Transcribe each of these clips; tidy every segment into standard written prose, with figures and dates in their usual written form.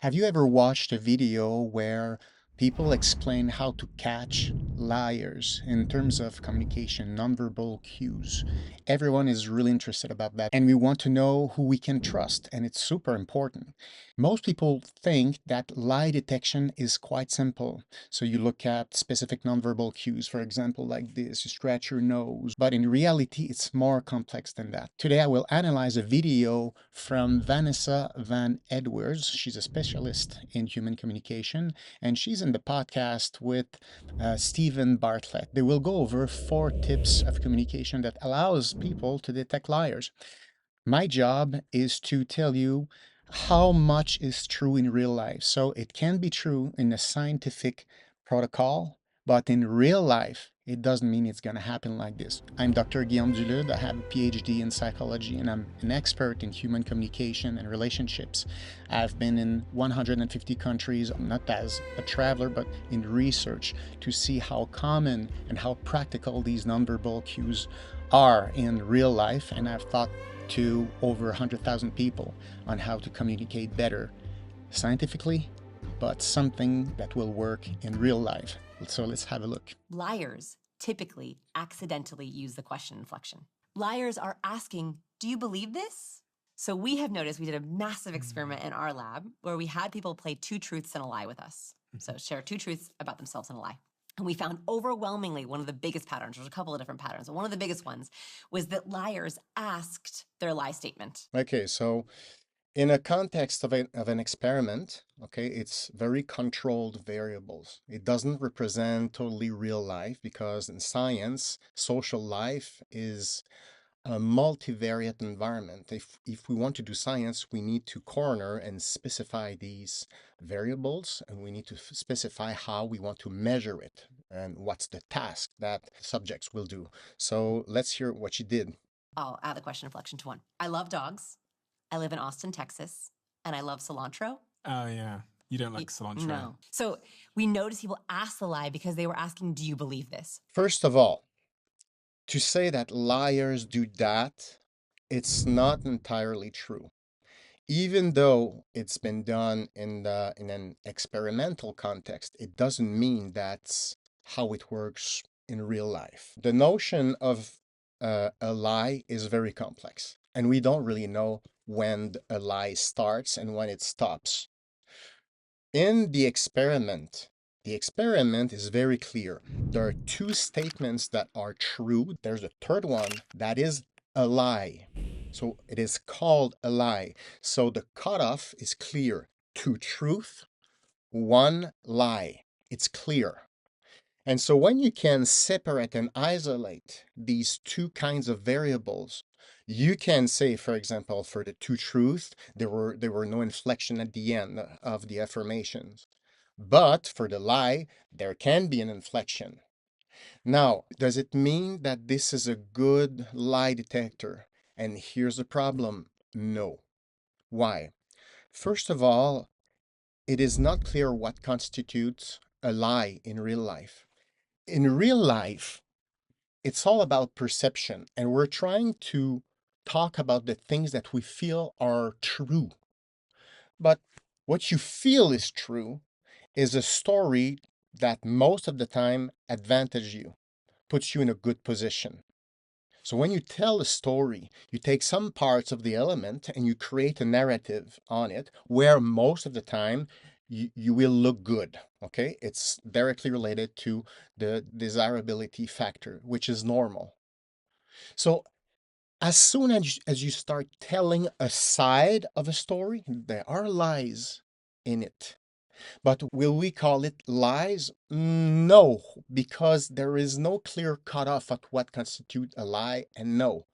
Have you ever watched a video where people explain how to catch liars in terms of communication, nonverbal cues? Everyone is really interested about that, and we want to know who we can trust, and it's super important. Most people think that lie detection is quite simple. So you look at specific nonverbal cues, for example, like this, you scratch your nose, but in reality, it's more complex than that. Today, I will analyze a video from Vanessa Van Edwards. She's a specialist in human communication, and she's in the podcast with Stephen Bartlett. They will go over 4 tips of communication that allows people to detect liars. My job is to tell you how much is true in real life. So it can be true in a scientific protocol, but in real life, it doesn't mean it's going to happen like this. I'm Dr. Guillaume Dulude. I have a PhD in psychology, and I'm an expert in human communication and relationships. I've been in 150 countries, not as a traveler, but in research to see how common and how practical these nonverbal cues are in real life. And I've thought to over 100,000 people on how to communicate better scientifically, but something that will work in real life. So let's have a look. Liars typically accidentally use the question inflection. Liars are asking, do you believe this? So we have noticed, we did a massive experiment in our lab where we had people play 2 truths and a lie with us. So share 2 truths about themselves and a lie. And we found overwhelmingly one of the biggest patterns, there's a couple of different patterns, and one of the biggest ones was that liars asked their lie statement. Okay, so in a context of an experiment, okay, it's very controlled variables. It doesn't represent totally real life because in science, social life is a multivariate environment. If we want to do science, we need to corner and specify these variables, and we need to specify how we want to measure it and what's the task that subjects will do. So let's hear what you did. I'll add the question inflection to 1. I love dogs. I live in Austin, Texas, and I love cilantro. Oh, yeah. You don't like cilantro. No. So we noticed people asked the lie because they were asking, do you believe this? First of all, to say that liars do that, it's not entirely true. Even though it's been done in an experimental context, it doesn't mean that's how it works in real life. The notion of a lie is very complex, and we don't really know when a lie starts and when it stops. In the experiment is very clear. There are 2 statements that are true. There's a third one that is a lie. So it is called a lie. So the cutoff is clear. 2 truth, 1 lie. It's clear. And so when you can separate and isolate these 2 kinds of variables, you can say, for example, for the 2 truths, there were no inflection at the end of the affirmations. But for the lie, there can be an inflection. Now, does it mean that this is a good lie detector? And here's the problem. No. Why? First of all, it is not clear what constitutes a lie in real life. In real life, it's all about perception, and we're trying to talk about the things that we feel are true. But what you feel is true is a story that most of the time advantages you, puts you in a good position. So when you tell a story, you take some parts of the element and you create a narrative on it where most of the time you will look good, okay? It's directly related to the desirability factor, which is normal. So as soon as you start telling a side of a story, there are lies in it. But will we call it lies? No, because there is no clear cutoff at what constitutes a lie and no.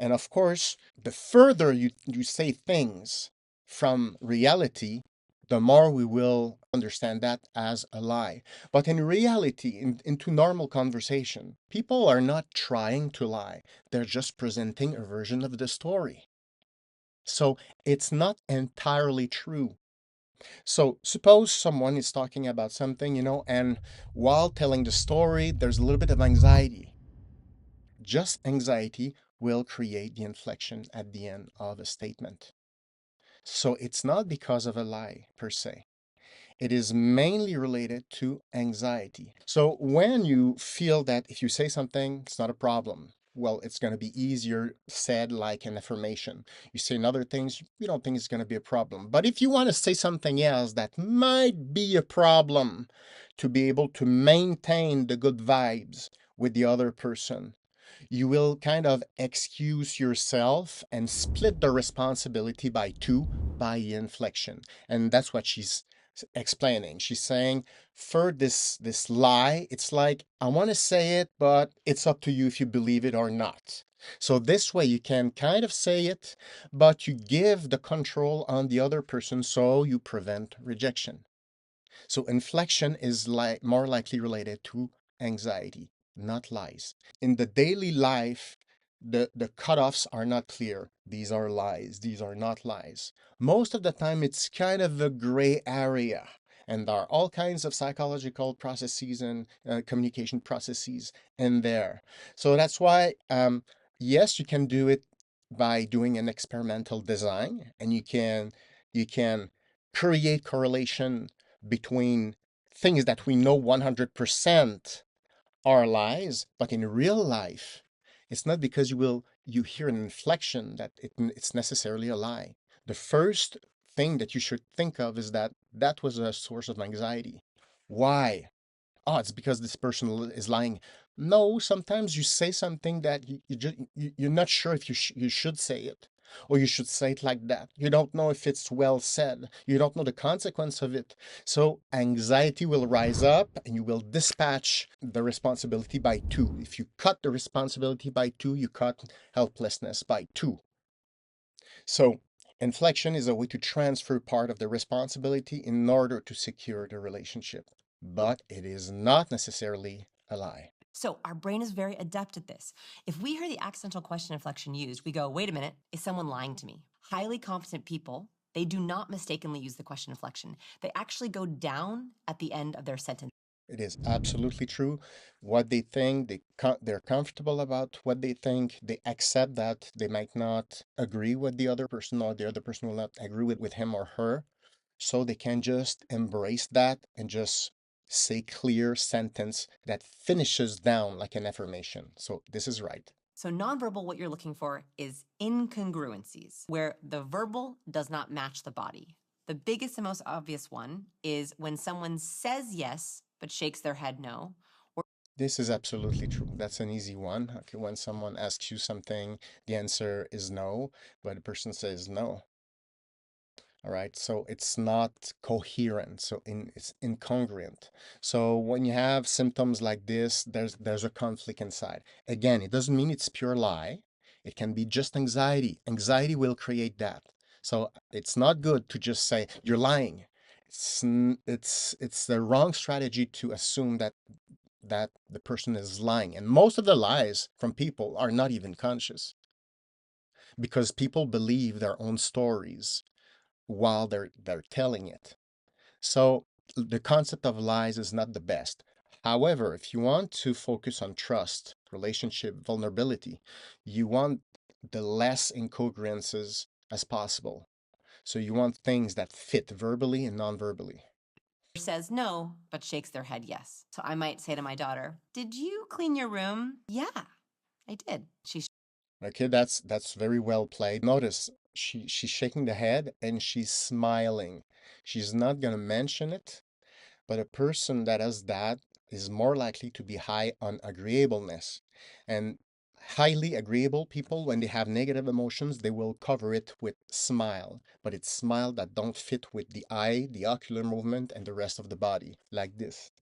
And of course, the further you say things from reality, the more we will understand that as a lie. But in reality, into normal conversation, people are not trying to lie. They're just presenting a version of the story. So it's not entirely true. So suppose someone is talking about something, and while telling the story, there's a little bit of anxiety. Just anxiety will create the inflection at the end of a statement. So it's not because of a lie per se. It is mainly related to anxiety. So when you feel that if you say something, it's not a problem, well, it's going to be easier said like an affirmation. You say other things, you don't think it's going to be a problem. But if you want to say something else that might be a problem to be able to maintain the good vibes with the other person, you will kind of excuse yourself and split the responsibility by two by inflection. And that's what she's explaining. She's saying, for this lie, it's like, I want to say it, but it's up to you if you believe it or not. So this way you can kind of say it, but you give the control on the other person so you prevent rejection. So inflection is like more likely related to anxiety, not lies. In the daily life, the cutoffs are not clear. These are lies, these are not lies. Most of the time, it's kind of a gray area. And there are all kinds of psychological processes and communication processes in there. So that's why, yes, you can do it by doing an experimental design, and you can create correlation between things that we know 100% are lies, but in real life, it's not because you hear an inflection that it's necessarily a lie. The first thing that you should think of is that that was a source of anxiety. Why? Oh, it's because this person is lying. No, sometimes you say something that you're not sure if you should say it, or you should say it like that. You don't know if it's well said. You don't know the consequence of it. So anxiety will rise up and you will dispatch the responsibility by two. If you cut the responsibility by two, you cut helplessness by two. So inflection is a way to transfer part of the responsibility in order to secure the relationship, but it is not necessarily a lie. So our brain is very adept at this. If we hear the accidental question inflection used, we go, wait a minute, is someone lying to me? Highly competent people, they do not mistakenly use the question inflection. They actually go down at the end of their sentence. It is absolutely true. What they think, they're comfortable about what they think. They accept that they might not agree with the other person, or the other person will not agree with him or her. So they can just embrace that and just say clear sentence that finishes down like an affirmation. So this is right. So nonverbal, what you're looking for is incongruencies, where the verbal does not match the body. The biggest and most obvious one is when someone says yes, but shakes their head no. This is absolutely true. That's an easy one. Okay, when someone asks you something, the answer is no, but the person says no. All right, so it's not coherent, so it's incongruent. So when you have symptoms like this, there's a conflict inside. Again, it doesn't mean it's pure lie. It can be just anxiety. Anxiety will create that. So it's not good to just say you're lying. It's the wrong strategy to assume that the person is lying. And most of the lies from people are not even conscious, because people believe their own stories while they're telling it. So the concept of lies is not the best. However, if you want to focus on trust, relationship, vulnerability, you want the less incongruences as possible. So you want things that fit verbally and non-verbally. Says no, but shakes their head yes. So I might say to my daughter, did you clean your room? Yeah, I did. Okay, that's very well played. Notice she's shaking the head and she's smiling. She's not gonna mention it, but a person that has that is more likely to be high on agreeableness. And highly agreeable people, when they have negative emotions, they will cover it with smile, but it's smile that don't fit with the eye, the ocular movement, and the rest of the body, like this.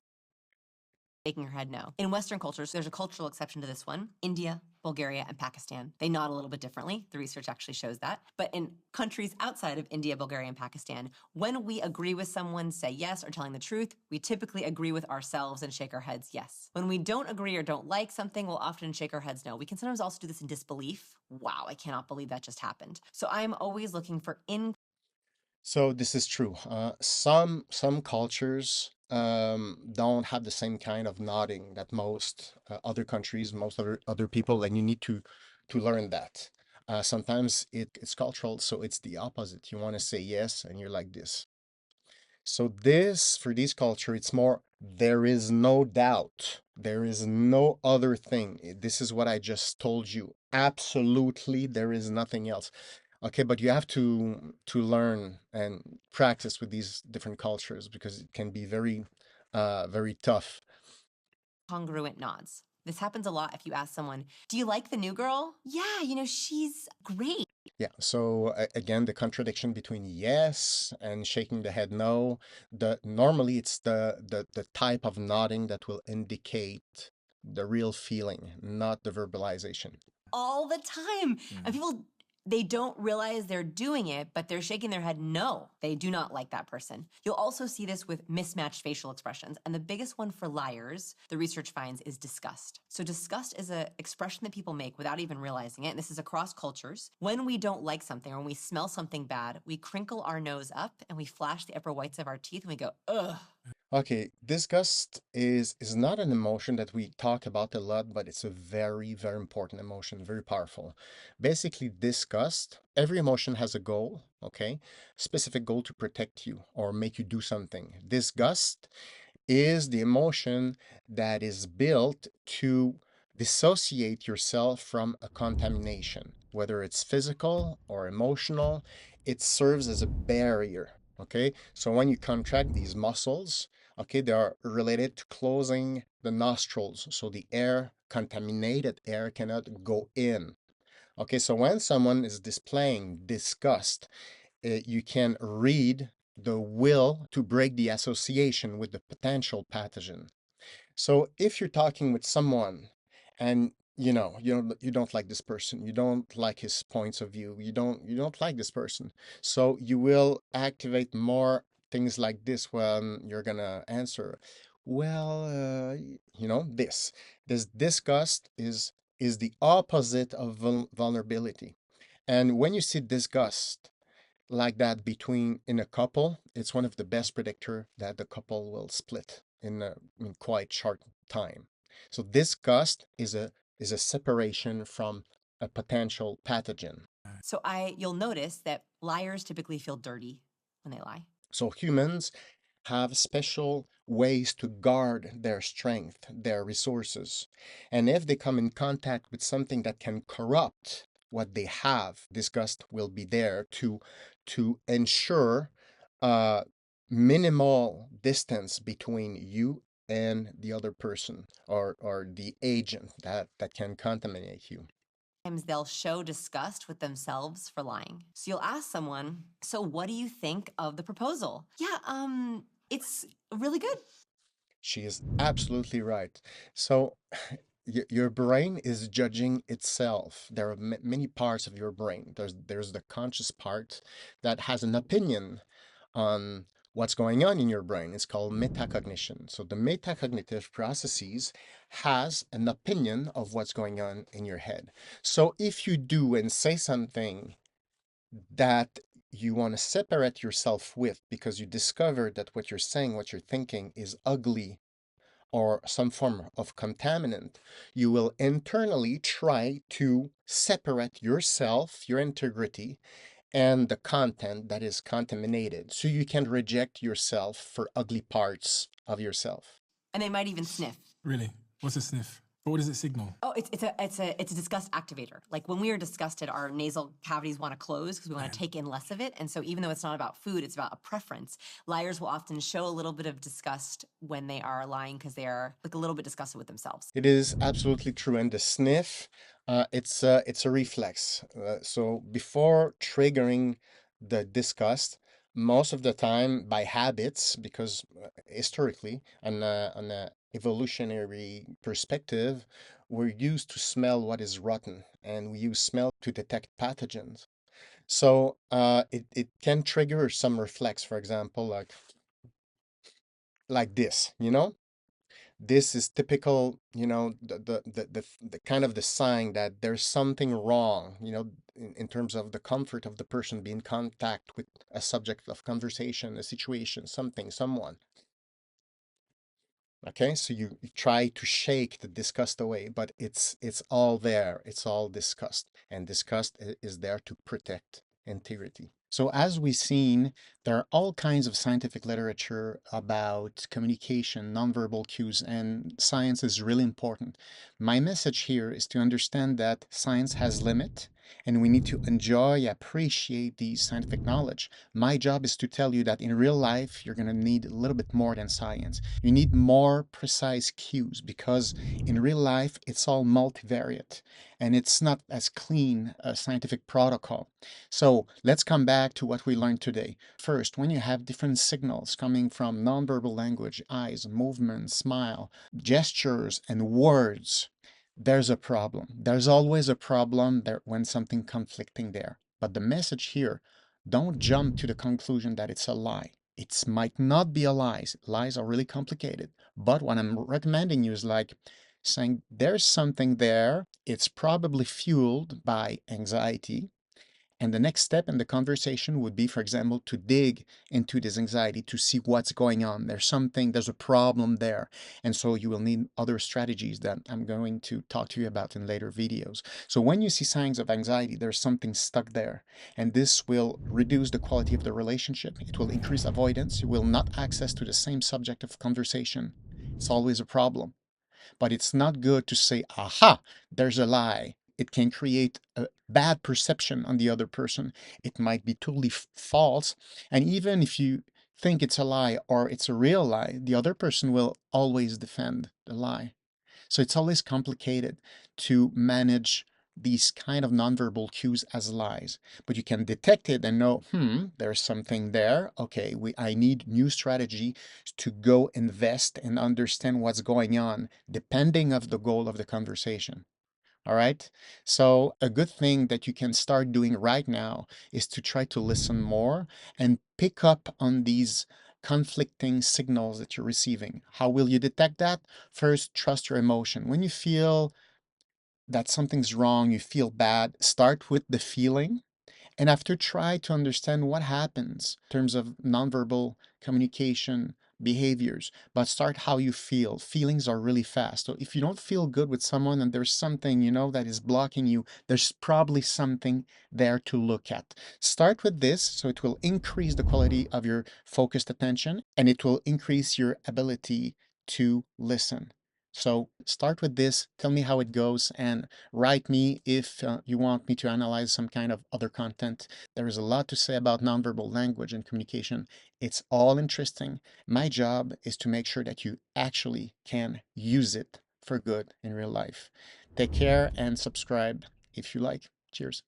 Shaking her head no. In Western cultures, there's a cultural exception to this one. India, Bulgaria, and Pakistan. They nod a little bit differently. The research actually shows that. But in countries outside of India, Bulgaria, and Pakistan, when we agree with someone, say yes, or telling the truth, we typically agree with ourselves and shake our heads yes. When we don't agree or don't like something, we'll often shake our heads no. We can sometimes also do this in disbelief. Wow, I cannot believe that just happened. So I'm always looking for So this is true. Some cultures don't have the same kind of nodding that most other countries, most other people, and you need to learn that. Sometimes it's cultural, so it's the opposite. You want to say yes, and you're like this. So this, for this culture, it's more, there is no doubt. There is no other thing. This is what I just told you. Absolutely, there is nothing else. Okay, but you have to learn and practice with these different cultures because it can be very tough. Congruent nods. This happens a lot if you ask someone, "Do you like the new girl?" "Yeah, she's great." Yeah. So again, the contradiction between yes and shaking the head no. The normally it's the type of nodding that will indicate the real feeling, not the verbalization. All the time. And people, they don't realize they're doing it, but they're shaking their head no. They do not like that person. You'll also see this with mismatched facial expressions. And the biggest one for liars, the research finds, is disgust. So disgust is an expression that people make without even realizing it. And this is across cultures. When we don't like something or when we smell something bad, we crinkle our nose up and we flash the upper whites of our teeth and we go, ugh. Okay, disgust is not an emotion that we talk about a lot, but it's a very important emotion, very powerful. Basically, disgust, every emotion has a goal, okay? Specific goal to protect you or make you do something. Disgust is the emotion that is built to dissociate yourself from a contamination, whether it's physical or emotional. It serves as a barrier. Okay, so when you contract these muscles, okay, they are related to closing the nostrils, so the air, contaminated air, cannot go in. Okay, so when someone is displaying disgust, you can read the will to break the association with the potential pathogen. So if you're talking with someone and you don't like this person, you don't like his points of view, you don't like this person, so you will activate more things like this when you're gonna answer. Well, this disgust is the opposite of vulnerability. And when you see disgust like that between in a couple, it's one of the best predictor that the couple will split in quite short time. So disgust is a separation from a potential pathogen. So you'll notice that liars typically feel dirty when they lie. So humans have special ways to guard their strength, their resources. And if they come in contact with something that can corrupt what they have, disgust will be there to ensure uh, minimal distance between you and the other person or the agent that can contaminate you. Sometimes they'll show disgust with themselves for lying. So you'll ask someone, "So what do you think of the proposal?" "Yeah, it's really good." She is absolutely right. So your brain is judging itself. There are many parts of your brain. There's the conscious part that has an opinion on what's going on in your brain. It's called metacognition. So the metacognitive processes has an opinion of what's going on in your head. So if you do and say something that you want to separate yourself with because you discover that what you're saying, what you're thinking is ugly or some form of contaminant, you will internally try to separate yourself, your integrity, and the content that is contaminated. So you can reject yourself for ugly parts of yourself. And they might even sniff. Really? What's a sniff? But what does it signal? Oh, it's a disgust activator. Like when we are disgusted, our nasal cavities want to close because we want to take in less of it. And so even though it's not about food, it's about a preference. Liars will often show a little bit of disgust when they are lying because they are like a little bit disgusted with themselves. It is absolutely true. And the sniff, it's a reflex. So before triggering the disgust, most of the time by habits, because historically, on a evolutionary perspective, we're used to smell what is rotten, and we use smell to detect pathogens. So it can trigger some reflex, for example, like this. This is typical, the kind of the sign that there's something wrong, in terms of the comfort of the person being in contact with a subject of conversation, a situation, something, someone. Okay, so you try to shake the disgust away, but it's all there. It's all disgust, and disgust is there to protect integrity. So as we've seen, there are all kinds of scientific literature about communication, nonverbal cues, and science is really important. My message here is to understand that science has limit, and we need to enjoy, appreciate these scientific knowledge. My job is to tell you that in real life, you're going to need a little bit more than science. You need more precise cues because in real life, it's all multivariate and it's not as clean a scientific protocol. So let's come back to what we learned today. First, when you have different signals coming from nonverbal language, eyes, movement, smile, gestures, and words, there's a problem. There's always a problem there when something conflicting there. But the message here, don't jump to the conclusion that it's a lie. It might not be a lie. Lies are really complicated. But what I'm recommending you is like saying there's something there. It's probably fueled by anxiety. And the next step in the conversation would be, for example, to dig into this anxiety to see what's going on. There's a problem there. And so you will need other strategies that I'm going to talk to you about in later videos. So when you see signs of anxiety, there's something stuck there. And this will reduce the quality of the relationship. It will increase avoidance. You will not access to the same subject of conversation. It's always a problem. But it's not good to say, aha, there's a lie. It can create a bad perception on the other person. It might be totally false. And even if you think it's a lie or it's a real lie, the other person will always defend the lie. So it's always complicated to manage these kind of nonverbal cues as lies. But you can detect it and know, there's something there. Okay, I need new strategy to go invest and understand what's going on, depending of the goal of the conversation. All right. So a good thing that you can start doing right now is to try to listen more and pick up on these conflicting signals that you're receiving. How will you detect that? First, trust your emotion. When you feel that something's wrong, you feel bad, start with the feeling and after try to understand what happens in terms of nonverbal communication behaviors, but start how you feel. Feelings are really fast. So if you don't feel good with someone and there's something, that is blocking you, there's probably something there to look at. Start with this so it will increase the quality of your focused attention and it will increase your ability to listen. So start with this, tell me how it goes, and write me if you want me to analyze some kind of other content. There is a lot to say about nonverbal language and communication. It's all interesting. My job is to make sure that you actually can use it for good in real life. Take care and subscribe if you like. Cheers.